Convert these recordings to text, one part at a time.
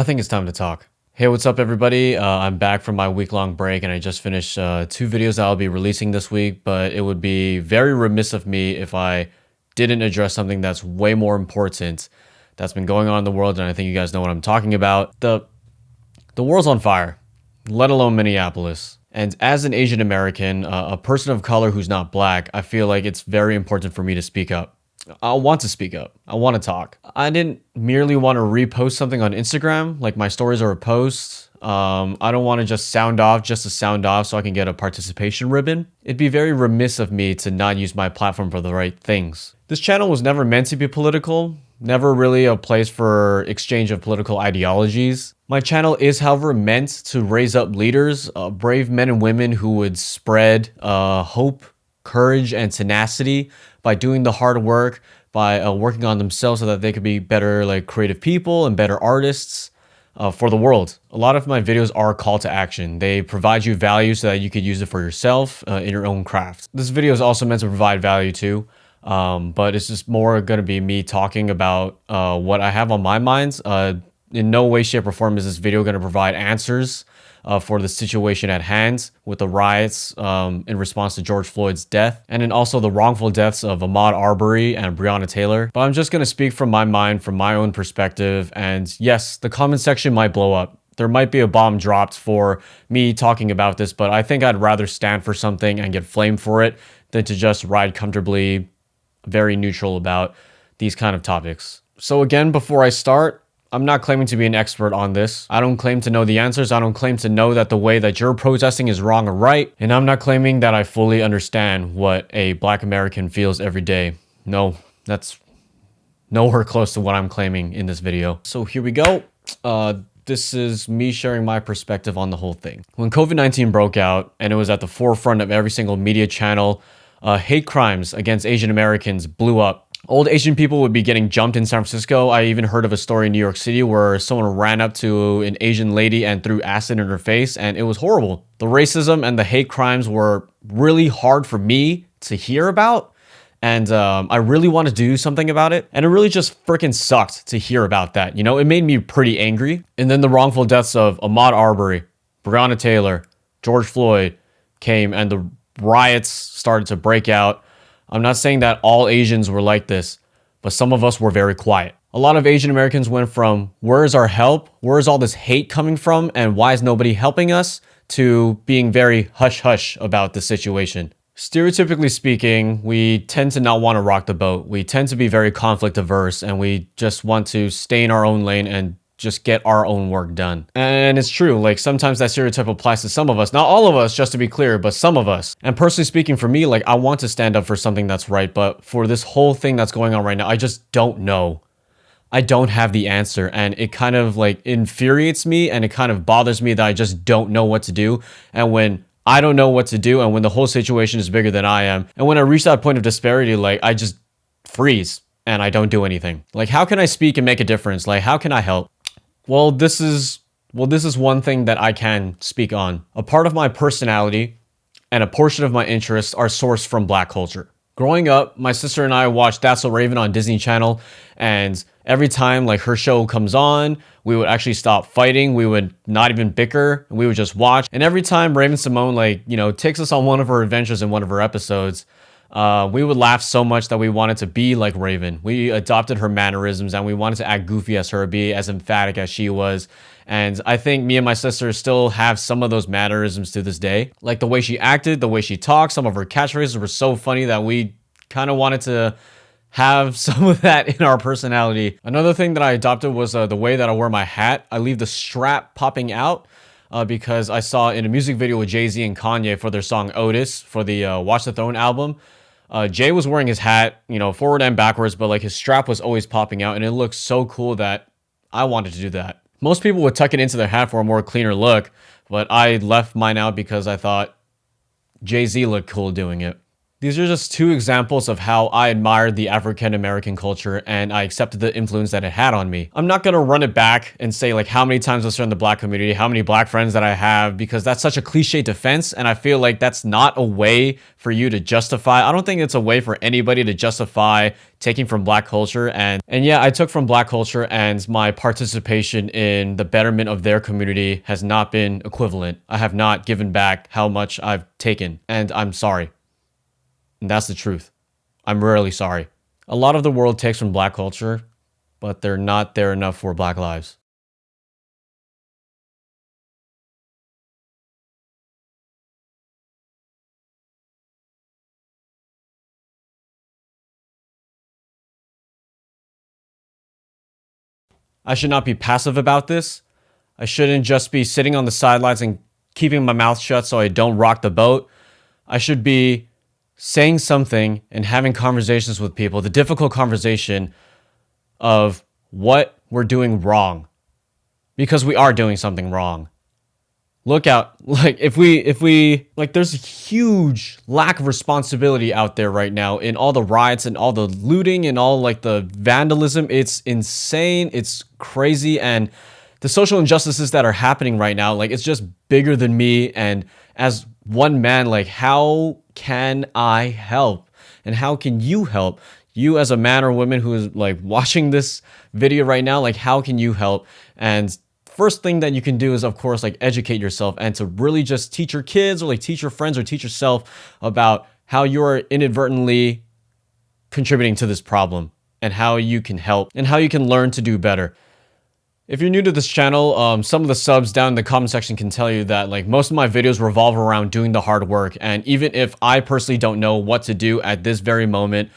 I think it's time to talk. Hey, what's up, everybody? I'm back from my week-long break, and I just finished two videos that I'll be releasing this week, but it would be very remiss of me if I didn't address something that's way more important that's been going on in the world, and I think you guys know what I'm talking about. The world's on fire, let alone Minneapolis. And as an Asian American, a person of color who's not black, I feel like it's very important for me to speak up. I want to speak up. I want to talk. I didn't merely want to repost something on Instagram, like my stories are a post. I don't want to just sound off just to sound off so I can get a participation ribbon. It'd be very remiss of me to not use my platform for the right things. This channel was never meant to be political, never really a place for exchange of political ideologies. My channel is, however, meant to raise up leaders, brave men and women who would spread hope, courage, and tenacity by doing the hard work, by working on themselves so that they could be better creative people and better artists for the world. A lot of my videos are a call to action. They provide you value so that you could use it for yourself in your own craft. This video is also meant to provide value too, but it's just more going to be me talking about what I have on my mind. In no way, shape, or form is this video going to provide answers for the situation at hand with the riots in response to George Floyd's death, and then also the wrongful deaths of Ahmaud Arbery and Breonna Taylor. But I'm just going to speak from my mind, from my own perspective, and yes, the comment section might blow up. There might be a bomb dropped for me talking about this, but I think I'd rather stand for something and get flamed for it than to just ride comfortably, very neutral about these kind of topics. So again, before I start, I'm not claiming to be an expert on this. I don't claim to know the answers. I don't claim to know that the way that you're protesting is wrong or right. And I'm not claiming that I fully understand what a Black American feels every day. No, that's nowhere close to what I'm claiming in this video. So here we go. This is me sharing my perspective on the whole thing. When COVID-19 broke out and it was at the forefront of every single media channel, hate crimes against Asian Americans blew up. Old Asian people would be getting jumped in San Francisco. I even heard of a story in New York City where someone ran up to an Asian lady and threw acid in her face, and it was horrible. The racism and the hate crimes were really hard for me to hear about, and I really wanted to do something about it, and it really just freaking sucked to hear about that. You know, it made me pretty angry. And then the wrongful deaths of Ahmaud Arbery, Breonna Taylor, George Floyd came, and the riots started to break out. I'm not saying that all Asians were like this, but some of us were very quiet. A lot of Asian Americans went from, where is our help? Where is all this hate coming from? And why is nobody helping us? To being very hush-hush about the situation. Stereotypically speaking, we tend to not want to rock the boat. We tend to be very conflict averse, and we just want to stay in our own lane and just get our own work done. And it's true, like sometimes that stereotype applies to some of us, not all of us, just to be clear, but some of us. And personally speaking, for me, like I want to stand up for something that's right, but for this whole thing that's going on right now, I just don't know. I don't have the answer, and it kind of like infuriates me, and it kind of bothers me that I just don't know what to do. And when I don't know what to do, and when the whole situation is bigger than I am, and when I reach that point of disparity, like I just freeze and I don't do anything. Like, how can I speak and make a difference? Like, how can I help? Well, this is one thing that I can speak on. A part of my personality and a portion of my interests are sourced from Black culture. Growing up, my sister and I watched That's So Raven on Disney Channel, and every time like her show comes on, we would actually stop fighting. We would not even bicker, and we would just watch. And every time Raven Simone takes us on one of her adventures in one of her episodes, we would laugh so much that we wanted to be like Raven. We adopted her mannerisms, and we wanted to act goofy as her, be as emphatic as she was. And I think me and my sister still have some of those mannerisms to this day. Like the way she acted, the way she talked, some of her catchphrases were so funny that we kind of wanted to have some of that in our personality. Another thing that I adopted was the way that I wear my hat. I leave the strap popping out. Because I saw in a music video with Jay-Z and Kanye for their song Otis for the Watch the Throne album, Jay was wearing his hat, forward and backwards, but like his strap was always popping out, and it looked so cool that I wanted to do that. Most people would tuck it into their hat for a more cleaner look, but I left mine out because I thought Jay-Z looked cool doing it. These are just two examples of how I admired the African American culture and I accepted the influence that it had on me. I'm not gonna run it back and say like how many times I served in the black community, how many black friends that I have, because that's such a cliche defense and I feel like that's not a way for you to justify. I don't think it's a way for anybody to justify taking from black culture. And yeah, I took from black culture and my participation in the betterment of their community has not been equivalent. I have not given back how much I've taken and I'm sorry. And that's the truth. I'm really sorry. A lot of the world takes from black culture, but they're not there enough for black lives. I should not be passive about this. I shouldn't just be sitting on the sidelines and keeping my mouth shut so I don't rock the boat. I should be saying something and having conversations with people, the difficult conversation of what we're doing wrong, because we are doing something wrong. Look out, like if we like there's a huge lack of responsibility out there right now in all the riots and all the looting and all like the vandalism. It's insane, it's crazy, and the social injustices that are happening right now, like it's just bigger than me. And as one man, like how can I help? And how can you help? You as a man or woman who is like watching this video right now, like how can you help? And first thing that you can do is of course like educate yourself and to really just teach your kids or like teach your friends or teach yourself about how you're inadvertently contributing to this problem and how you can help and how you can learn to do better. If you're new to this channel, some of the subs down in the comment section can tell you that like most of my videos revolve around doing the hard work. And even if I personally don't know what to do at this very moment,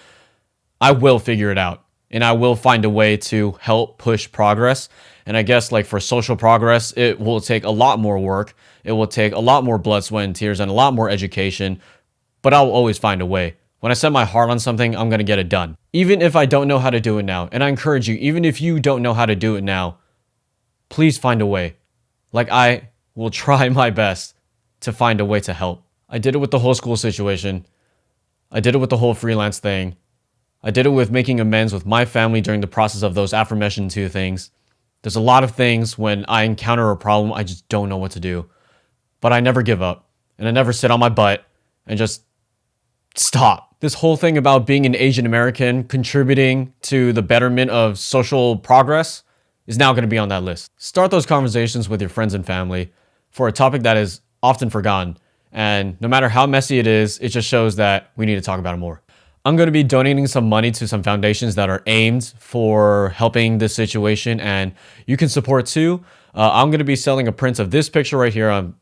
I will figure it out and I will find a way to help push progress. And I guess like for social progress, it will take a lot more work. It will take a lot more blood, sweat, and tears and a lot more education, but I'll always find a way. When I set my heart on something, I'm going to get it done. Even if I don't know how to do it now. And I encourage you, even if you don't know how to do it now, please find a way. Like I will try my best to find a way to help. I did it with the whole school situation. I did it with the whole freelance thing. I did it with making amends with my family during the process of those aforementioned two things. There's a lot of things when I encounter a problem, I just don't know what to do. But I never give up. And I never sit on my butt and just stop. This whole thing about being an Asian American contributing to the betterment of social progress is now going to be on that list. Start those conversations with your friends and family for a topic that is often forgotten. And no matter how messy it is, it just shows that we need to talk about it more. I'm going to be donating some money to some foundations that are aimed for helping this situation, and you can support too. I'm going to be selling a print of this picture right here. I'm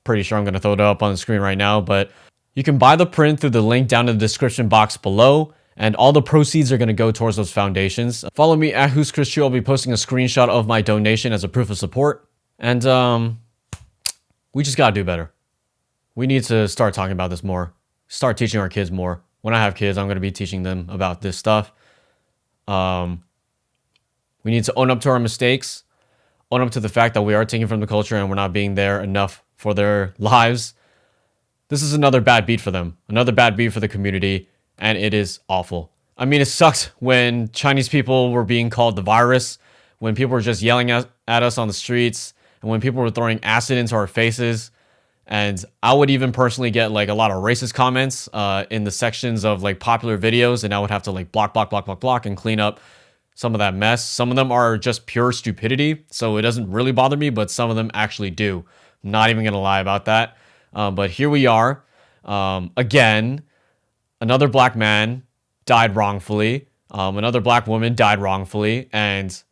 pretty sure I'm going to throw it up on the screen right now, but you can buy the print through the link down in the description box below, and all the proceeds are going to go towards those foundations. Follow me at Who's Chris Chu. I'll be posting a screenshot of my donation as a proof of support, and we just got to do better. We need to start talking about this more, start teaching our kids more. When I have kids, I'm going to be teaching them about this stuff. We need to own up to our mistakes, own up to the fact that we are taking from the culture and we're not being there enough for their lives. This is another bad beat for them, another bad beat for the community, and it is awful. I mean, it sucked when Chinese people were being called the virus, when people were just yelling at us on the streets, and when people were throwing acid into our faces. And I would even personally get like a lot of racist comments in the sections of like popular videos, and I would have to like block and clean up some of that mess. Some of them are just pure stupidity, so it doesn't really bother me, but some of them actually do. I'm not even gonna lie about that. But here we are. Again, another black man died wrongfully. Another black woman died wrongfully, and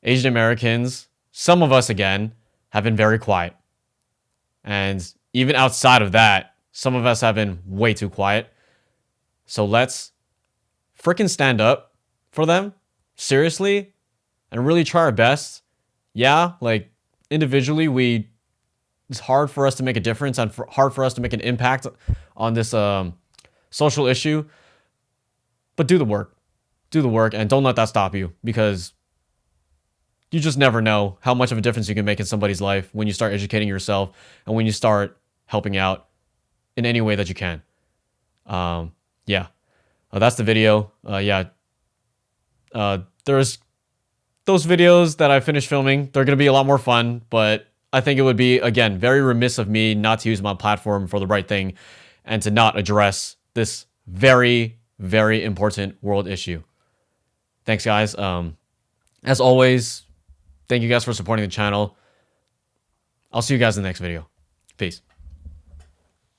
Asian Americans, some of us again, have been very quiet. And even outside of that, some of us have been way too quiet. So let's freaking stand up for them, seriously, and really try our best. Yeah, like individually, it's hard for us to make a difference and hard for us to make an impact on this social issue. But do the work. Do the work and don't let that stop you, because you just never know how much of a difference you can make in somebody's life when you start educating yourself and when you start helping out in any way that you can. yeah, that's the video. There's those videos that I finished filming. They're going to be a lot more fun, but I think it would be, again, very remiss of me not to use my platform for the right thing and to not address this very, very important world issue. Thanks, guys. As always, thank you guys for supporting the channel. I'll see you guys in the next video. Peace.